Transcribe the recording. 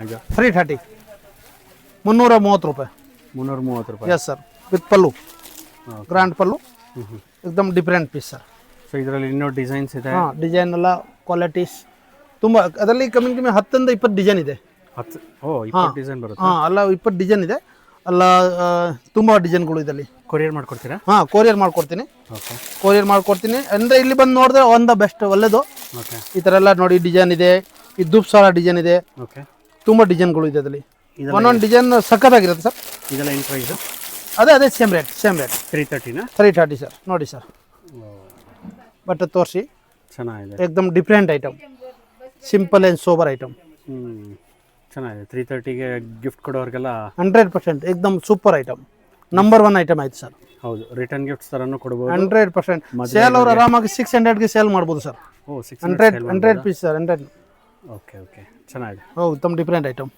330 330 ರೂಪಾಯಿ 330 ರೂಪಾಯಿ. Yes sir with pallu grand pallu एकदम ಡಿಫ್ರೆಂಟ್ ಪೀಸ್ ಸರ್. ಸೊ ಇದರಲ್ಲಿ ಇನ್ನೂ ಡಿಸೈನ್ಸ್ ಇದೆ. ಹಾಂ ಡಿಸೈನ್ ಎಲ್ಲ ಕ್ವಾಲಿಟೀಸ್ ತುಂಬ ಅದರಲ್ಲಿ ಕಮ್ಮಿ 10 ಇಂದ 20 ಡಿಸೈನ್ ಇದೆ. 20 ಡಿಸೈನ್ ಬರುತ್ತೆ. ಹಾಂ ಅಲ್ಲ 20 ಡಿಸೈನ್ ಇದೆ ಅಲ್ಲ ತುಂಬ ಡಿಸೈನ್ಗಳು ಇದರಲ್ಲಿ. ಕೊರಿಯರ್ ಮಾಡ್ಕೊಡ್ತೀರಾ? ಹಾಂ ಕೊರಿಯರ್ ಮಾಡ್ಕೊಡ್ತೀನಿ. ಓಕೆ ಕೊರಿಯರ್ ಮಾಡ್ಕೊಡ್ತೀನಿ ಅಂದರೆ ಇಲ್ಲಿ ಬಂದು ನೋಡಿದ್ರೆ ಒಂದು ಬೆಸ್ಟ್ ಒಳ್ಳೆಯದು. ಓಕೆ ಈ ಥರ ಎಲ್ಲ ನೋಡಿ ಡಿಸೈನ್ ಇದೆ, ಈ ಧೂಪ್ ಸಾರ ಡಿಸೈನ್ ಇದೆ, ಓಕೆ ತುಂಬ ಡಿಸೈನ್ಗಳು ಇದೆ ಅದರಲ್ಲಿ. ಒಂದೊಂದು ಡಿಸೈನ್ ಸಖತ್ತಾಗಿರುತ್ತೆ ಸರ್. ಇದೆಲ್ಲ ಏನು ಪ್ರೈಸು? ಅದೇ ಸೇಮ್ ರೇಟ್ 330ನಾ? 330 ಸರ್. ನೋಡಿ ಸರ್ ಬಟ್ಟೆ ತೋರಿಸಿ, ಚೆನ್ನಾಗಿದೆ, ಏಕ್ದಮ್ different item, simple and sober item. ಚೆನ್ನಾಗಿದೆ. 330ಗೆ ಗಿಫ್ಟ್ ಕೊಡೋರಿಗೆಲ್ಲ 100% ಏಕ್ದಮ್ ಸೂಪರ್ ಐಟಮ್, ನಂಬರ್ 1 ಐಟಮ್ ಆಯ್ತು ಸರ್. ಹೌದು, ರಿಟರ್ನ್ ಗಿಫ್ಟ್ಸ್ ಥರನೂ ಕೊಡ್ಬೋದು. 100% ಸೇಲ್ ಅವ್ರು ಆರಾಮಾಗಿ 600ಗೆ ಸೇಲ್ ಮಾಡ್ಬೋದು ಸರ್. 100 piece sir. 100. ಓಕೆ ಚೆನ್ನಾಗಿದೆ. ಹೌದು ತುಂಬ ಡಿಫ್ರೆಂಟ್ ಐಟಮ್.